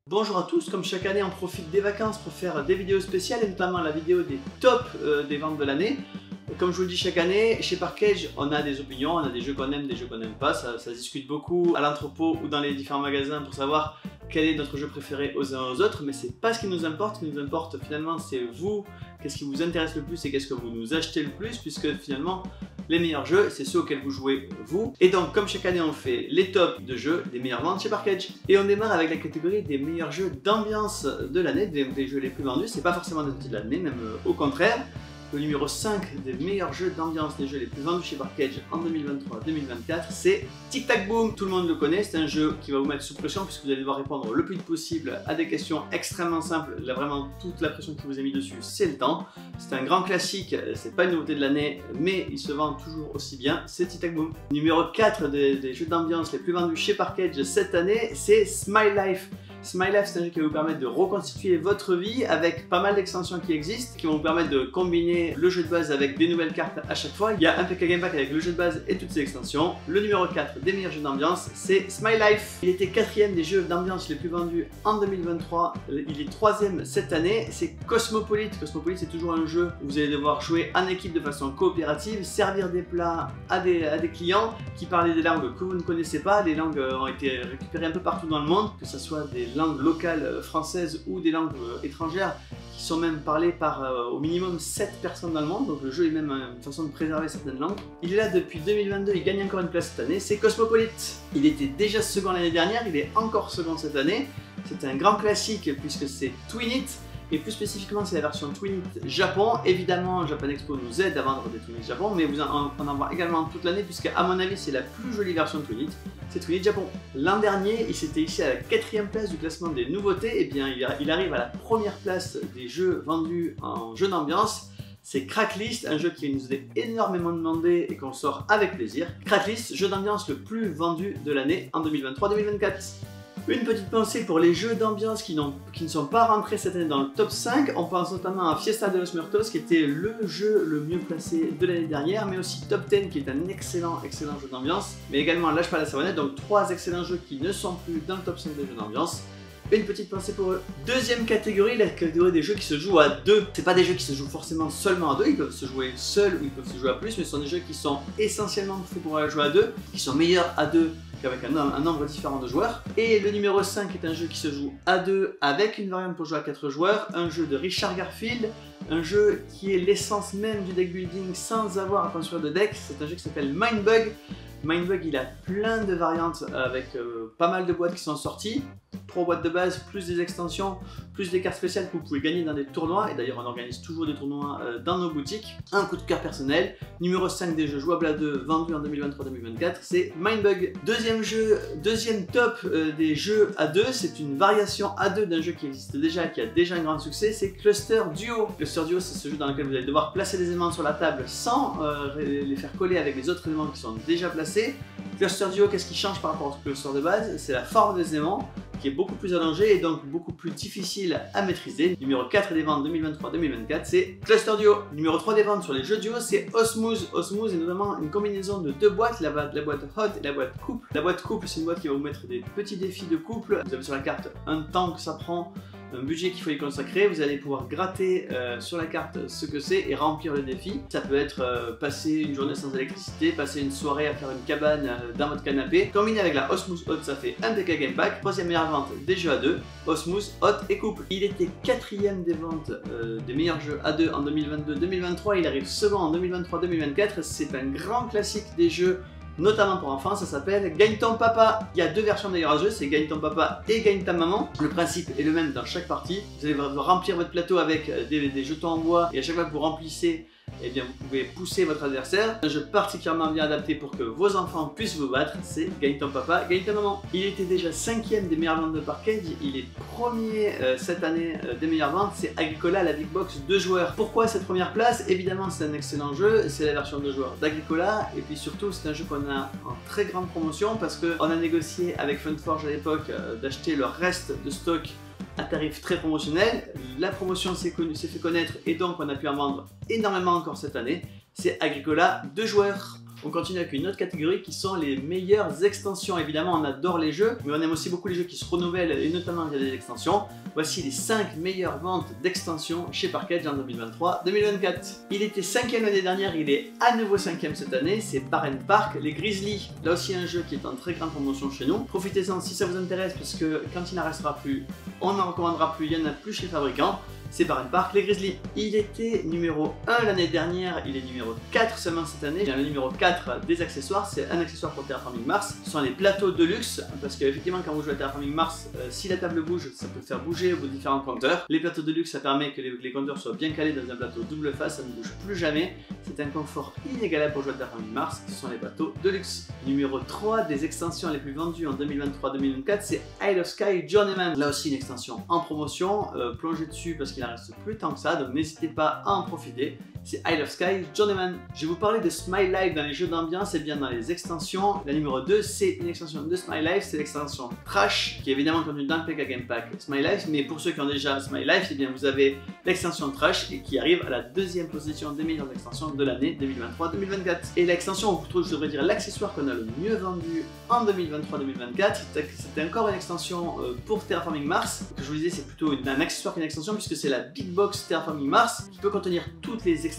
Bonjour à tous, comme chaque année on profite des vacances pour faire des vidéos spéciales et notamment la vidéo des tops des ventes de l'année. Comme je vous le dis chaque année, chez Parkage on a des opinions, on a des jeux qu'on aime, des jeux qu'on n'aime pas, ça se discute beaucoup à l'entrepôt ou dans les différents magasins pour savoir quel est notre jeu préféré aux uns aux autres, mais c'est pas ce qui nous importe. Ce qui nous importe finalement c'est vous, qu'est-ce qui vous intéresse le plus et qu'est-ce que vous nous achetez le plus, puisque finalement les meilleurs jeux, c'est ceux auxquels vous jouez vous. Et donc, comme chaque année, on fait les tops de jeux des meilleures ventes chez Parkage. Et on démarre avec la catégorie des meilleurs jeux d'ambiance de l'année, des jeux les plus vendus. C'est pas forcément des sorties de l'année, même au contraire. Le numéro 5 des meilleurs jeux d'ambiance, des jeux les plus vendus chez Parkage en 2023-2024, c'est Tic Tac Boom. Tout le monde le connaît, c'est un jeu qui va vous mettre sous pression puisque vous allez devoir répondre le plus vite possible à des questions extrêmement simples. Là, vraiment, toute la pression qui vous est mise dessus, c'est le temps. C'est un grand classique, c'est pas une nouveauté de l'année, mais il se vend toujours aussi bien, c'est Tic Tac Boom. Numéro 4 des jeux d'ambiance les plus vendus chez Parkage cette année, c'est Smile Life. Smile Life, c'est un jeu qui va vous permettre de reconstituer votre vie avec pas mal d'extensions qui existent, qui vont vous permettre de combiner le jeu de base avec des nouvelles cartes à chaque fois. Il y a un PK Game Pack avec le jeu de base et toutes ses extensions. Le numéro 4 des meilleurs jeux d'ambiance, c'est Smile Life. Il était 4ème des jeux d'ambiance les plus vendus en 2023. Il est 3ème cette année, c'est Cosmopolite. Cosmopolite, c'est toujours un jeu où vous allez devoir jouer en équipe de façon coopérative, servir des plats à des clients qui parlent des langues que vous ne connaissez pas. Les langues ont été récupérées un peu partout dans le monde, que ce soit des langues locales françaises ou des langues étrangères qui sont même parlées par au minimum 7 personnes dans le monde, donc le jeu est même une façon de préserver certaines langues. Il est là depuis 2022, il gagne encore une place cette année, c'est Cosmopolite. Il était déjà second l'année dernière, il est encore second cette année. C'est un grand classique puisque c'est Twin It. Et plus spécifiquement, c'est la version Twin It Japon. Évidemment, Japan Expo nous aide à vendre des Twin It Japon, mais on en vend également toute l'année, puisque à mon avis, c'est la plus jolie version de Twin It. C'est Twin It Japon. L'an dernier, il s'était ici à la 4ème place du classement des nouveautés. Et bien, il arrive à la première place des jeux vendus en jeu d'ambiance. C'est Cracklist, un jeu qui nous est énormément demandé et qu'on sort avec plaisir. Cracklist, jeu d'ambiance le plus vendu de l'année en 2023-2024. Une petite pensée pour les jeux d'ambiance qui ne sont pas rentrés cette année dans le top 5. On pense notamment à Fiesta de los Muertos qui était le jeu le mieux placé de l'année dernière, mais aussi Top 10 qui est un excellent jeu d'ambiance, mais également Lâche pas la savonnette, donc 3 excellents jeux qui ne sont plus dans le top 5 des jeux d'ambiance. Une petite pensée pour eux. Deuxième catégorie, la catégorie des jeux qui se jouent à deux. C'est pas des jeux qui se jouent forcément seulement à deux, ils peuvent se jouer seuls ou ils peuvent se jouer à plus, mais ce sont des jeux qui sont essentiellement faits pour jouer à deux, qui sont meilleurs à deux qu'avec un nombre différent de joueurs. Et le numéro 5 est un jeu qui se joue à deux avec une variante pour jouer à 4 joueurs, un jeu de Richard Garfield, un jeu qui est l'essence même du deck building sans avoir à construire de deck. C'est un jeu qui s'appelle Mindbug. Mindbug, il a plein de variantes avec pas mal de boîtes qui sont sorties. 3 boîtes de base, plus des extensions, plus des cartes spéciales que vous pouvez gagner dans des tournois. Et d'ailleurs, on organise toujours des tournois dans nos boutiques. Un coup de cœur personnel. Numéro 5 des jeux jouables à 2 vendus en 2023-2024, c'est Mindbug. Deuxième top des jeux à 2, c'est une variation à 2 d'un jeu qui existe déjà, qui a déjà un grand succès, c'est Cluster Duo. Cluster Duo, c'est ce jeu dans lequel vous allez devoir placer des éléments sur la table sans les faire coller avec les autres éléments qui sont déjà placés. Cluster Duo, qu'est-ce qui change par rapport au cluster de base? C'est la forme des éléments qui est beaucoup plus allongée et donc beaucoup plus difficile à maîtriser. Numéro 4 des ventes 2023-2024, c'est Cluster Duo. Numéro 3 des ventes sur les jeux duo, c'est Osmooze. Osmooze est notamment une combinaison de 2 boîtes, la boîte Hot et la boîte Couple. La boîte Couple, c'est une boîte qui va vous mettre des petits défis de couple. Vous avez sur la carte un temps que ça prend, un budget qu'il faut y consacrer, vous allez pouvoir gratter sur la carte ce que c'est et remplir le défi. Ça peut être passer une journée sans électricité, passer une soirée à faire une cabane dans votre canapé. Combiné avec la Osmooze Hot, ça fait un PK Game Pack. 3ème meilleure vente des jeux à 2, Osmooze Hot et Couple. Il était 4ème des ventes des meilleurs jeux à 2 en 2022-2023, il arrive second en 2023-2024. C'est un grand classique des jeux notamment pour enfants, ça s'appelle Gagne ton papa. Il y a 2 versions d'ailleurs à jeu, c'est Gagne ton papa et Gagne ta maman. Le principe est le même dans chaque partie. Vous allez remplir votre plateau avec des jetons en bois et à chaque fois que vous remplissez, eh bien, vous pouvez pousser votre adversaire. Un jeu particulièrement bien adapté pour que vos enfants puissent vous battre, c'est Gagne ton papa, Gagne ta maman. Il était déjà 5ème des meilleures ventes de Parkage, il est premier cette année des meilleures ventes, c'est Agricola, la Big Box 2 joueurs. Pourquoi cette première place? Évidemment, c'est un excellent jeu, c'est la version 2 joueurs d'Agricola, et puis surtout, c'est un jeu qu'on a en très grande promotion parce qu'on a négocié avec Funforge à l'époque d'acheter le reste de stock à tarif très promotionnel. La promotion s'est fait connaître et donc on a pu en vendre énormément encore cette année. C'est Agricola 2 joueurs. On continue avec une autre catégorie qui sont les meilleures extensions. Évidemment, on adore les jeux, mais on aime aussi beaucoup les jeux qui se renouvellent et notamment via des extensions. Voici les 5 meilleures ventes d'extensions chez Parkedge en 2023-2024. Il était 5e l'année dernière, il est à nouveau 5e cette année, c'est Parent Park, les Grizzly. Là aussi un jeu qui est en très grande promotion chez nous. Profitez-en si ça vous intéresse parce que quand il n'en restera plus, on n'en recommandera plus, il n'y en a plus chez le fabricant. C'est Parent Park, les Grizzly. Il était numéro 1 l'année dernière, il est numéro 4 seulement cette année. Le numéro 4 des accessoires, c'est un accessoire pour Terraforming Mars. Ce sont les plateaux de luxe, parce qu'effectivement quand vous jouez à Terraforming Mars, si la table bouge, ça peut faire bouger vos différents compteurs. Les plateaux de luxe, ça permet que les compteurs soient bien calés dans un plateau double face, ça ne bouge plus jamais. C'est un confort inégalable pour jouer à Terraforming Mars, ce sont les plateaux de luxe. Numéro 3 des extensions les plus vendues en 2023-2024, c'est Isle of Sky Journeyman. Là aussi une extension en promotion, plongez dessus parce qu'il n'en reste plus tant que ça, donc n'hésitez pas à en profiter. C'est Isle of Sky Journeyman. Je vais vous parler de Smile Life dans les jeux d'ambiance et bien dans les extensions. La numéro 2, c'est une extension de Smile Life, c'est l'extension Trash, qui est évidemment contenue dans le PK Game Pack Smile Life, mais pour ceux qui ont déjà Smile Life, eh bien vous avez l'extension Trash et qui arrive à la 2e position des meilleures extensions de l'année 2023-2024. Et l'extension, je devrais dire l'accessoire qu'on a le mieux vendu en 2023-2024, c'était encore une extension pour Terraforming Mars. Que je vous disais, c'est plutôt un accessoire qu'une extension puisque c'est la Big Box Terraforming Mars qui peut contenir toutes les extensions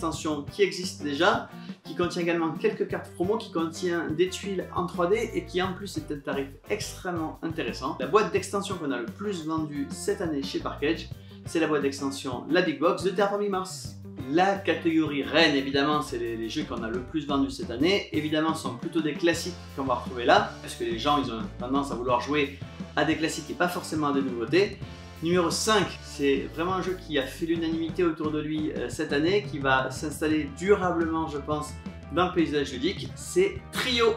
qui existent déjà, qui contient également quelques cartes promo, qui contient des tuiles en 3D et qui en plus est un tarif extrêmement intéressant. La boîte d'extension qu'on a le plus vendue cette année chez Parkedge, c'est la boîte d'extension La Big Box de Terraforming Mars. La catégorie reine, évidemment, c'est les jeux qu'on a le plus vendus cette année. Évidemment, ce sont plutôt des classiques qu'on va retrouver là, parce que les gens ils ont tendance à vouloir jouer à des classiques et pas forcément à des nouveautés. Numéro 5, c'est vraiment un jeu qui a fait l'unanimité autour de lui cette année, qui va s'installer durablement, je pense, dans le paysage ludique, c'est Trio.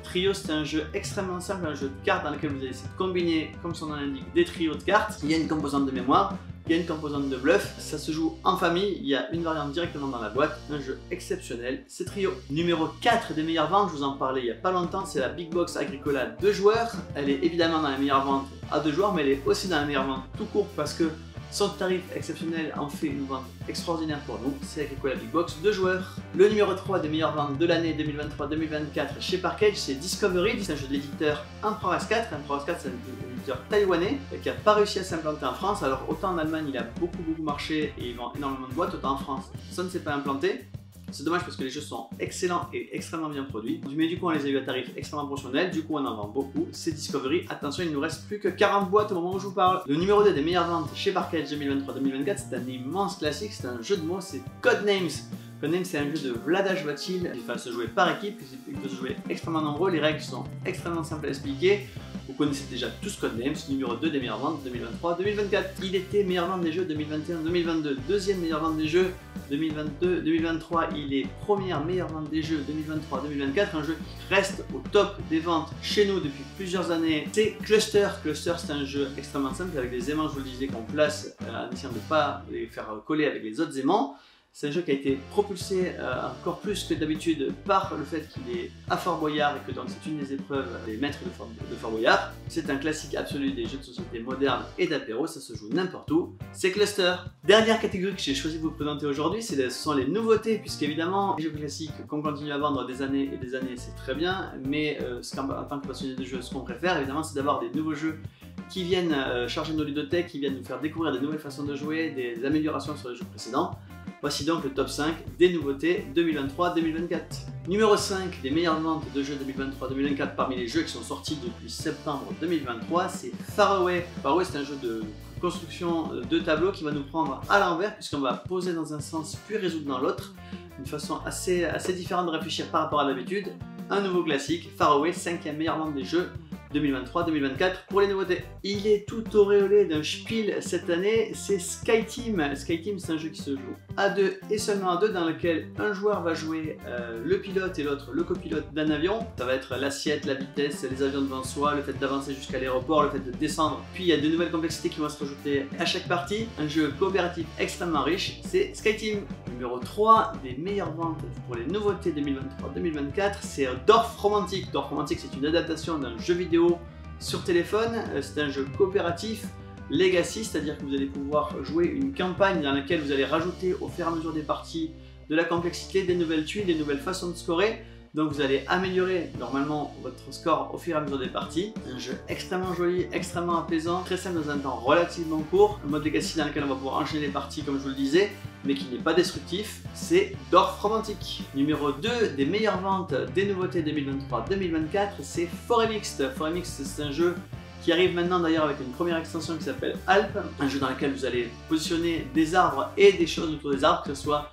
Trio, c'est un jeu extrêmement simple, un jeu de cartes dans lequel vous allez essayer de combiner, comme son nom l'indique, des trios de cartes. Il y a une composante de mémoire, il y a une composante de bluff, ça se joue en famille, il y a une variante directement dans la boîte, un jeu exceptionnel, c'est Trio. Numéro 4 des meilleures ventes, je vous en parlais il n'y a pas longtemps, c'est la Big Box Agricola 2 joueurs. Elle est évidemment dans les meilleures ventes à 2 joueurs, mais elle est aussi dans les meilleures ventes tout court parce que son tarif exceptionnel en fait une vente extraordinaire pour nous, c'est Agricola Big Box 2 joueurs. Le numéro 3 des meilleures ventes de l'année 2023-2024 chez Parkedge, c'est Discovery, c'est un jeu de l'éditeur ProRes 4. ProRes 4, c'est un éditeur taïwanais qui n'a pas réussi à s'implanter en France. Alors autant en Allemagne il a beaucoup marché et il vend énormément de boîtes, autant en France ça ne s'est pas implanté. C'est dommage parce que les jeux sont excellents et extrêmement bien produits. Mais du coup, on les a eu à tarif extrêmement promotionnel. Du coup, on en vend beaucoup. C'est Discovery. Attention, il ne nous reste plus que 40 boîtes au moment où je vous parle. Le numéro 2 des meilleures ventes chez Parkedge 2023-2024, c'est un immense classique. C'est un jeu de mots, c'est Codenames. Codenames, c'est un jeu de Vlaada Chvátil. Il va se jouer par équipe. Il peut se jouer extrêmement nombreux. Les règles sont extrêmement simples à expliquer. Vous connaissez déjà tous Codenames, numéro 2 des meilleures ventes 2023-2024. Il était meilleure vente des jeux 2021-2022, deuxième meilleure vente des jeux 2022-2023. Il est première meilleure vente des jeux 2023-2024, un jeu qui reste au top des ventes chez nous depuis plusieurs années. C'est Cluster. Cluster, c'est un jeu extrêmement simple avec des aimants, je vous le disais, qu'on place en essayant de ne pas les faire coller avec les autres aimants. C'est un jeu qui a été propulsé encore plus que d'habitude par le fait qu'il est à Fort Boyard et que donc c'est une des épreuves des maîtres de Fort Boyard. C'est un classique absolu des jeux de société modernes et d'apéro, ça se joue n'importe où. C'est Cluster. Dernière catégorie que j'ai choisi de vous présenter aujourd'hui, ce sont les nouveautés, puisqu'évidemment les jeux classiques qu'on continue à vendre des années et des années, c'est très bien, mais en tant que passionné de jeux, ce qu'on préfère évidemment, c'est d'avoir des nouveaux jeux qui viennent charger nos ludothèques, qui viennent nous faire découvrir des nouvelles façons de jouer, des améliorations sur les jeux précédents. Voici donc le top 5 des nouveautés 2023-2024. Numéro 5 des meilleures ventes de jeux 2023-2024 parmi les jeux qui sont sortis depuis septembre 2023, c'est Faraway. Faraway, c'est un jeu de construction de tableaux qui va nous prendre à l'envers puisqu'on va poser dans un sens puis résoudre dans l'autre. Une façon assez différente de réfléchir par rapport à d'habitude. Un nouveau classique, Faraway, 5e meilleure vente des jeux 2023-2024 pour les nouveautés. Il est tout auréolé d'un spiel cette année, c'est Skyteam. Skyteam, c'est un jeu qui se joue à 2 et seulement à 2, dans lequel un joueur va jouer le pilote et l'autre le copilote d'un avion. Ça va être l'assiette, la vitesse, les avions devant soi, le fait d'avancer jusqu'à l'aéroport, le fait de descendre. Puis il y a de nouvelles complexités qui vont se rajouter à chaque partie. Un jeu coopératif extrêmement riche, c'est Skyteam. Numéro 3 des meilleures ventes pour les nouveautés 2023-2024, c'est Dorf Romantique. Dorf Romantique, c'est une adaptation d'un jeu vidéo sur téléphone. C'est un jeu coopératif legacy, c'est-à-dire que vous allez pouvoir jouer une campagne dans laquelle vous allez rajouter au fur et à mesure des parties de la complexité, des nouvelles tuiles, des nouvelles façons de scorer. Donc vous allez améliorer normalement votre score au fur et à mesure des parties. Un jeu extrêmement joli, extrêmement apaisant, très simple dans un temps relativement court. Un mode Legacy dans lequel on va pouvoir enchaîner les parties comme je vous le disais, mais qui n'est pas destructif, c'est Dorf Romantique. Numéro 2 des meilleures ventes des nouveautés 2023-2024, c'est Foremixed. Foremixed, c'est un jeu qui arrive maintenant d'ailleurs avec une première extension qui s'appelle Alpes, un jeu dans lequel vous allez positionner des arbres et des choses autour des arbres, que ce soit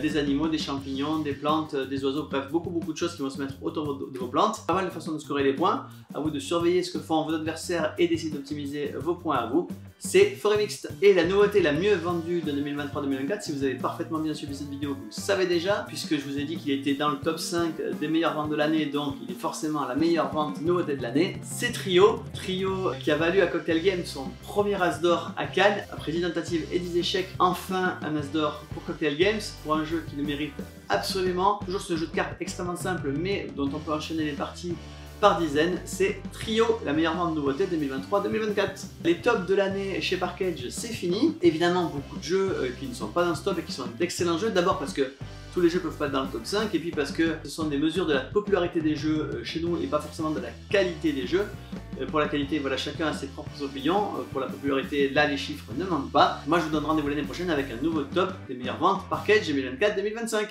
des animaux, des champignons, des plantes, des oiseaux, bref beaucoup de choses qui vont se mettre autour de vos plantes. Pas mal de façons de scorer les points, à vous de surveiller ce que font vos adversaires et d'essayer d'optimiser vos points à vous. C'est Foremixed. Et la nouveauté la mieux vendue de 2023-2024, si vous avez parfaitement bien suivi cette vidéo, vous le savez déjà, puisque je vous ai dit qu'il était dans le top 5 des meilleures ventes de l'année, donc il est forcément la meilleure vente nouveauté de l'année, c'est Trio. Trio qui a valu à Cocktail Games son premier As d'or à Cannes, après 10 tentatives et 10 échecs, enfin un As d'or pour Cocktail Games, pour un jeu qui le mérite absolument. Toujours ce jeu de cartes extrêmement simple, mais dont on peut enchaîner les parties par dizaines, c'est Trio, la meilleure vente nouveauté 2023-2024. Les tops de l'année chez Parkage, c'est fini. Évidemment, beaucoup de jeux qui ne sont pas dans ce top et qui sont d'excellents jeux. D'abord parce que tous les jeux peuvent pas être dans le top 5, et puis parce que ce sont des mesures de la popularité des jeux chez nous et pas forcément de la qualité des jeux. Pour la qualité, voilà, chacun a ses propres opinions. Pour la popularité, là, les chiffres ne mentent pas. Moi, je vous donne rendez-vous l'année prochaine avec un nouveau top des meilleures ventes Parkage 2024-2025.